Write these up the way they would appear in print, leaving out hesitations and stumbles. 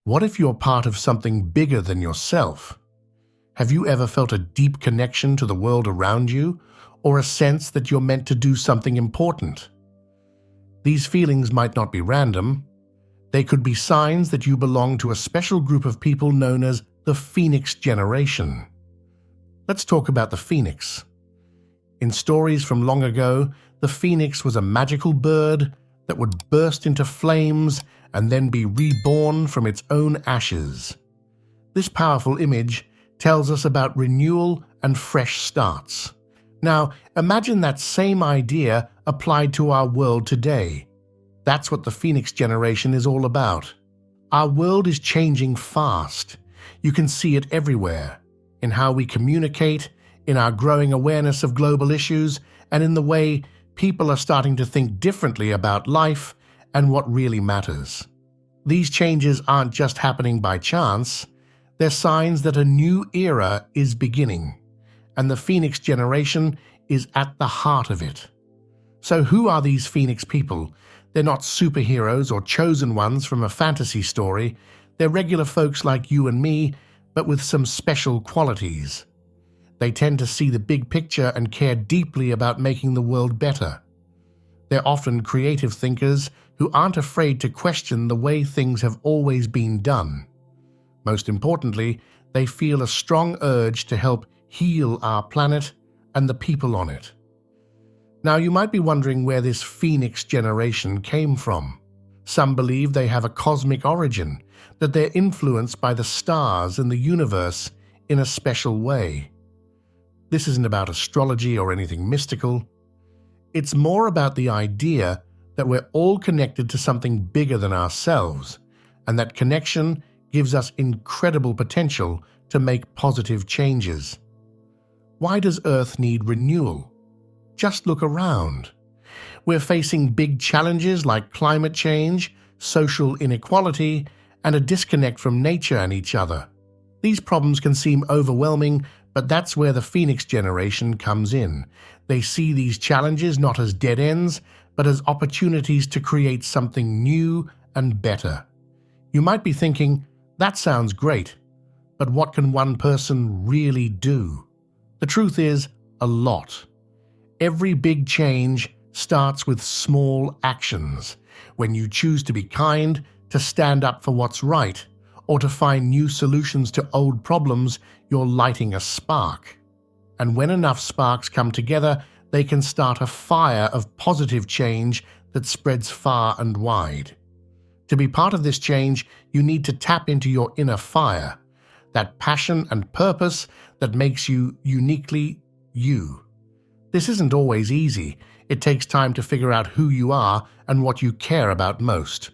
What if you're part of something bigger than yourself? Have you ever felt a deep connection to the world around you, or a sense that you're meant to do something important? These feelings might not be random. They could be signs that you belong to a special group of people known as the Phoenix generation. Let's talk about the Phoenix. In stories from long ago, the Phoenix was a magical bird that would burst into flames and then be reborn from its own ashes. This powerful image tells us about renewal and fresh starts. Now, imagine that same idea applied to our world today. That's what the Phoenix generation is all about. Our world is changing fast. You can see it everywhere, in how we communicate, in our growing awareness of global issues, and in the way people are starting to think differently about life and what really matters. These changes aren't just happening by chance. They're signs that a new era is beginning, and the Phoenix generation is at the heart of it. So who are these Phoenix people? They're not superheroes or chosen ones from a fantasy story. They're regular folks like you and me, but with some special qualities. They tend to see the big picture and care deeply about making the world better. They're often creative thinkers who aren't afraid to question the way things have always been done. Most importantly, they feel a strong urge to help heal our planet and the people on it. Now, you might be wondering where this Phoenix generation came from. Some believe they have a cosmic origin, that they're influenced by the stars and the universe in a special way. This isn't about astrology or anything mystical. It's more about the idea that we're all connected to something bigger than ourselves, and that connection gives us incredible potential to make positive changes. Why does Earth need renewal? Just look around. We're facing big challenges like climate change, social inequality, and a disconnect from nature and each other. These problems can seem overwhelming, but that's where the Phoenix generation comes in. They see these challenges not as dead ends, but as opportunities to create something new and better. You might be thinking, that sounds great, but what can one person really do? The truth is, a lot. Every big change starts with small actions. When you choose to be kind, to stand up for what's right, or to find new solutions to old problems, you're lighting a spark. And when enough sparks come together, they can start a fire of positive change that spreads far and wide. To be part of this change, you need to tap into your inner fire, that passion and purpose that makes you uniquely you. This isn't always easy. It takes time to figure out who you are and what you care about most.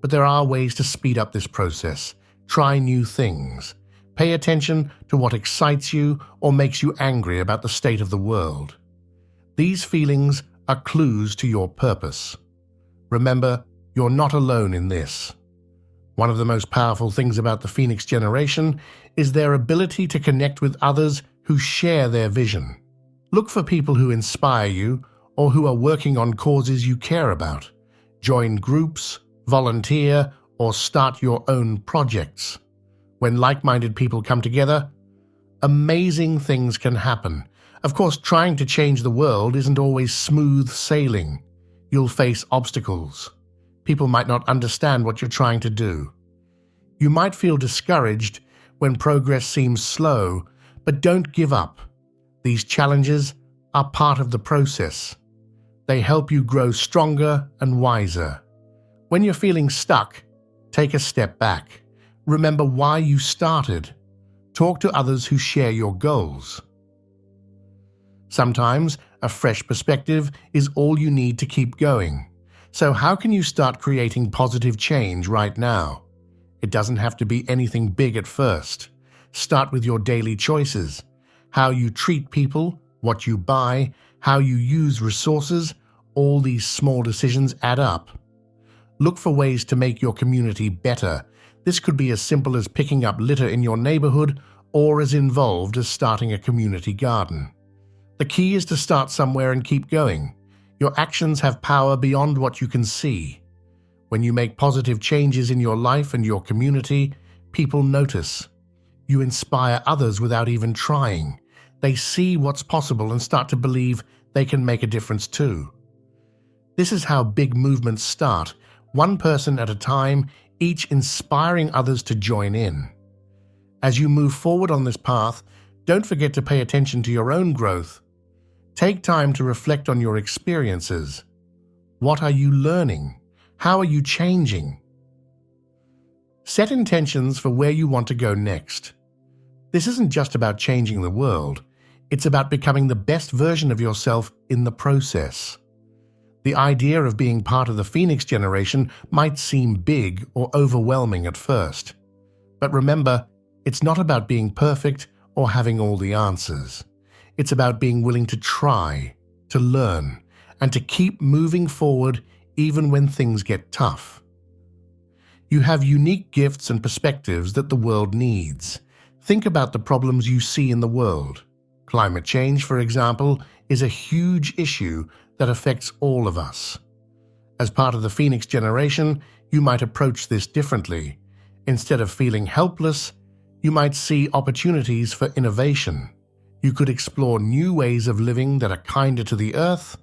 But there are ways to speed up this process. Try new things. Pay attention to what excites you or makes you angry about the state of the world. These feelings are clues to your purpose. Remember, you're not alone in this. One of the most powerful things about the Phoenix generation is their ability to connect with others who share their vision. Look for people who inspire you or who are working on causes you care about. Join groups, volunteer, or start your own projects. When like-minded people come together, amazing things can happen. Of course, trying to change the world isn't always smooth sailing. You'll face obstacles. People might not understand what you're trying to do. You might feel discouraged when progress seems slow, but don't give up. These challenges are part of the process. They help you grow stronger and wiser. When you're feeling stuck, take a step back. Remember why you started. Talk to others who share your goals. Sometimes a fresh perspective is all you need to keep going. So how can you start creating positive change right now? It doesn't have to be anything big at first. Start with your daily choices. How you treat people, what you buy, how you use resources, all these small decisions add up. Look for ways to make your community better. This could be as simple as picking up litter in your neighborhood or as involved as starting a community garden. The key is to start somewhere and keep going. Your actions have power beyond what you can see. When you make positive changes in your life and your community, people notice. You inspire others without even trying. They see what's possible and start to believe they can make a difference too. This is how big movements start, one person at a time, each inspiring others to join in. As you move forward on this path, don't forget to pay attention to your own growth. Take time to reflect on your experiences. What are you learning? How are you changing? Set intentions for where you want to go next. This isn't just about changing the world, it's about becoming the best version of yourself in the process. The idea of being part of the Phoenix generation might seem big or overwhelming at first. But remember, it's not about being perfect or having all the answers. It's about being willing to try, to learn, and to keep moving forward even when things get tough. You have unique gifts and perspectives that the world needs. Think about the problems you see in the world. Climate change, for example, is a huge issue that affects all of us. As part of the Phoenix generation, you might approach this differently. Instead of feeling helpless, you might see opportunities for innovation. You could explore new ways of living that are kinder to the earth.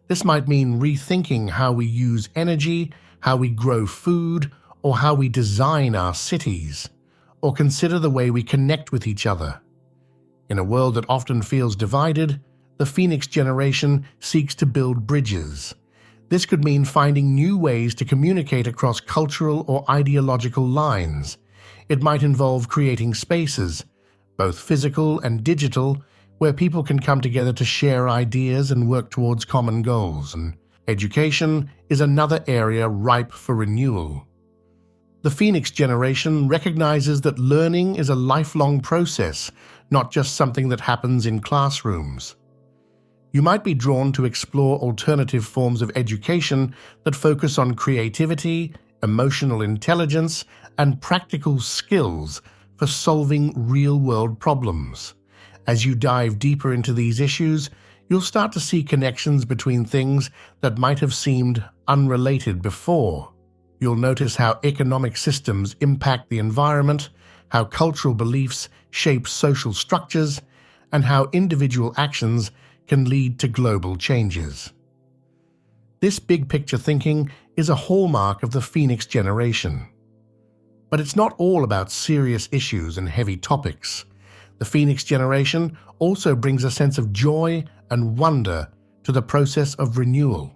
This might mean rethinking how we use energy, how we grow food, or how we design our cities, or consider the way we connect with each other. In a world that often feels divided, the Phoenix generation seeks to build bridges. This could mean finding new ways to communicate across cultural or ideological lines. It might involve creating spaces, both physical and digital, where people can come together to share ideas and work towards common goals. And education is another area ripe for renewal. The Phoenix generation recognizes that learning is a lifelong process, not just something that happens in classrooms. You might be drawn to explore alternative forms of education that focus on creativity, emotional intelligence, and practical skills for solving real-world problems. As you dive deeper into these issues, you'll start to see connections between things that might have seemed unrelated before. You'll notice how economic systems impact the environment, how cultural beliefs shape social structures, and how individual actions can lead to global changes. This big-picture thinking is a hallmark of the Phoenix generation. But it's not all about serious issues and heavy topics. The Phoenix generation also brings a sense of joy and wonder to the process of renewal.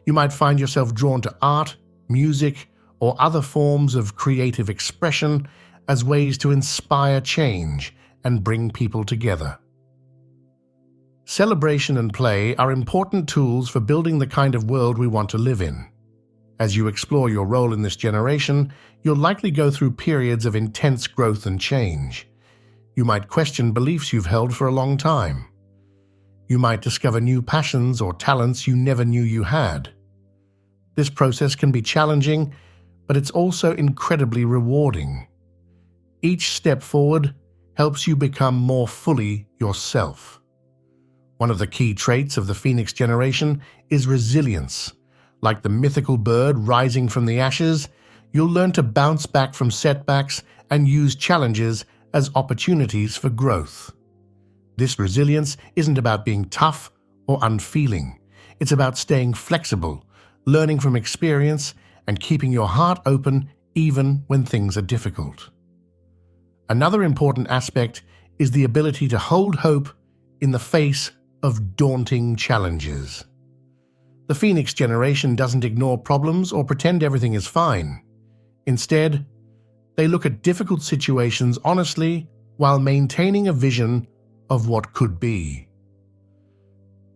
You might find yourself drawn to art, music, or other forms of creative expression as ways to inspire change and bring people together. Celebration and play are important tools for building the kind of world we want to live in. As you explore your role in this generation, you'll likely go through periods of intense growth and change. You might question beliefs you've held for a long time. You might discover new passions or talents you never knew you had. This process can be challenging, but it's also incredibly rewarding. Each step forward helps you become more fully yourself. One of the key traits of the Phoenix generation is resilience. Like the mythical bird rising from the ashes, you'll learn to bounce back from setbacks and use challenges as opportunities for growth. This resilience isn't about being tough or unfeeling. It's about staying flexible, learning from experience, and keeping your heart open even when things are difficult. Another important aspect is the ability to hold hope in the face of daunting challenges. The Phoenix generation doesn't ignore problems or pretend everything is fine. Instead, they look at difficult situations honestly while maintaining a vision of what could be.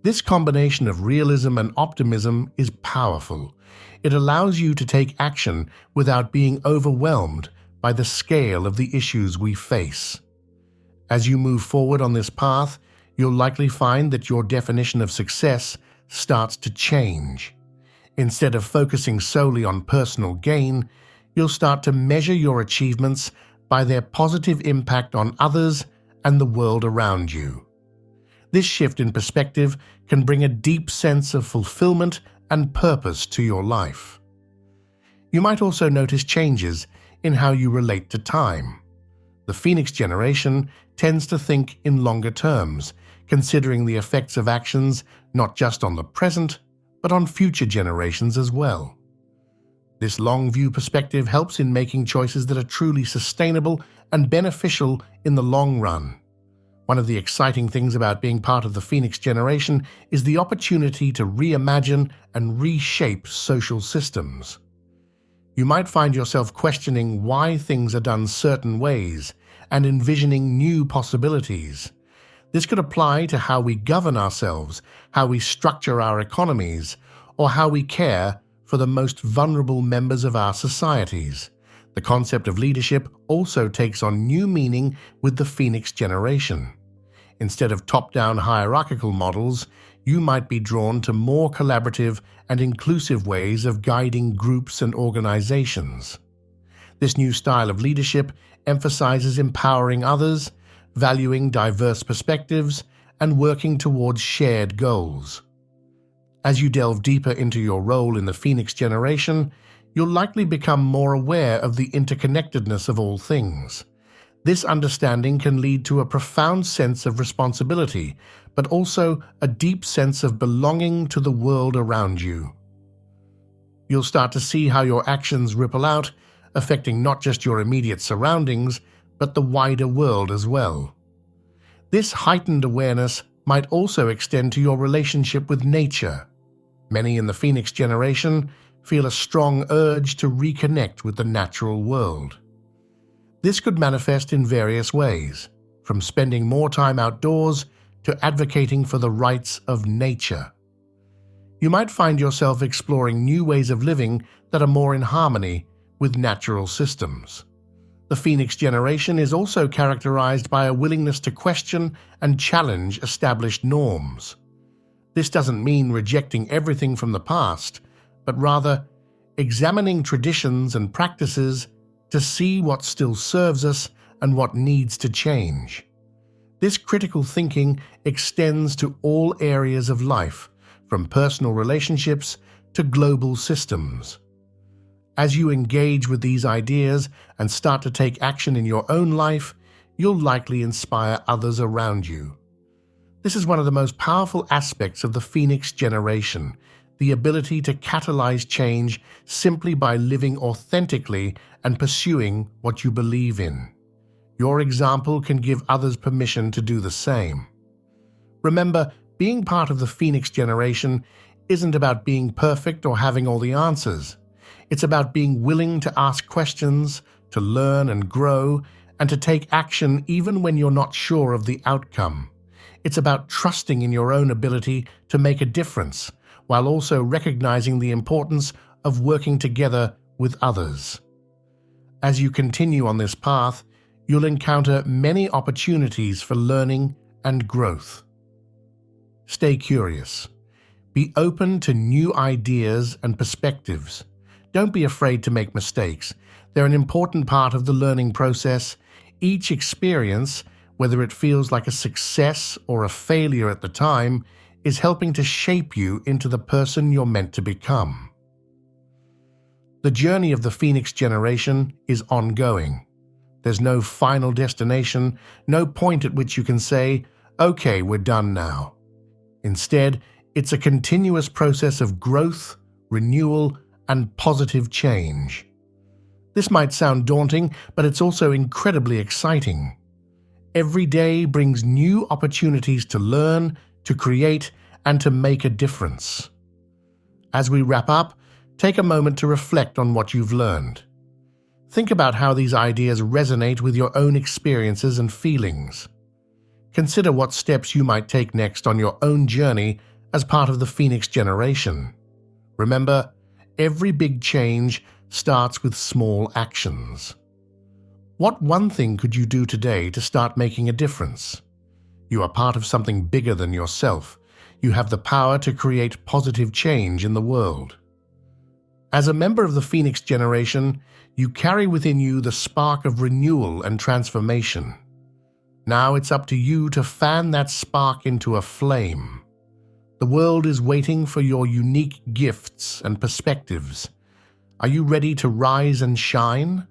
This combination of realism and optimism is powerful. It allows you to take action without being overwhelmed by the scale of the issues we face. As you move forward on this path, you'll likely find that your definition of success starts to change. Instead of focusing solely on personal gain, you'll start to measure your achievements by their positive impact on others and the world around you. This shift in perspective can bring a deep sense of fulfillment and purpose to your life. You might also notice changes in how you relate to time. The Phoenix generation tends to think in longer terms, considering the effects of actions not just on the present, but on future generations as well. This long-view perspective helps in making choices that are truly sustainable and beneficial in the long run. One of the exciting things about being part of the Phoenix generation is the opportunity to reimagine and reshape social systems. You might find yourself questioning why things are done certain ways and envisioning new possibilities. This could apply to how we govern ourselves, how we structure our economies, or how we care for the most vulnerable members of our societies. The concept of leadership also takes on new meaning with the Phoenix generation. Instead of top-down hierarchical models, you might be drawn to more collaborative and inclusive ways of guiding groups and organizations. This new style of leadership emphasizes empowering others, valuing diverse perspectives, and working towards shared goals. As you delve deeper into your role in the Phoenix generation, you'll likely become more aware of the interconnectedness of all things. This understanding can lead to a profound sense of responsibility, but also a deep sense of belonging to the world around you. You'll start to see how your actions ripple out, affecting not just your immediate surroundings, but the wider world as well. This heightened awareness might also extend to your relationship with nature. Many in the Phoenix generation feel a strong urge to reconnect with the natural world. This could manifest in various ways, from spending more time outdoors to advocating for the rights of nature. You might find yourself exploring new ways of living that are more in harmony with natural systems. The Phoenix generation is also characterized by a willingness to question and challenge established norms. This doesn't mean rejecting everything from the past, but rather examining traditions and practices to see what still serves us and what needs to change. This critical thinking extends to all areas of life, from personal relationships to global systems. As you engage with these ideas and start to take action in your own life, you'll likely inspire others around you. This is one of the most powerful aspects of the Phoenix generation, the ability to catalyze change simply by living authentically and pursuing what you believe in. Your example can give others permission to do the same. Remember, being part of the Phoenix generation isn't about being perfect or having all the answers. It's about being willing to ask questions, to learn and grow, and to take action even when you're not sure of the outcome. It's about trusting in your own ability to make a difference, while also recognizing the importance of working together with others. As you continue on this path, you'll encounter many opportunities for learning and growth. Stay curious. Be open to new ideas and perspectives. Don't be afraid to make mistakes. They're an important part of the learning process. Each experience, whether it feels like a success or a failure at the time, is helping to shape you into the person you're meant to become. The journey of the Phoenix generation is ongoing. There's no final destination, no point at which you can say, "Okay, we're done now." Instead, it's a continuous process of growth, renewal, and positive change. This might sound daunting, but it's also incredibly exciting. Every day brings new opportunities to learn, to create, and to make a difference. As we wrap up, take a moment to reflect on what you've learned. Think about how these ideas resonate with your own experiences and feelings. Consider what steps you might take next on your own journey as part of the Phoenix generation. Remember, every big change starts with small actions. What one thing could you do today to start making a difference? You are part of something bigger than yourself. You have the power to create positive change in the world. As a member of the Phoenix generation, you carry within you the spark of renewal and transformation. Now it's up to you to fan that spark into a flame. The world is waiting for your unique gifts and perspectives. Are you ready to rise and shine?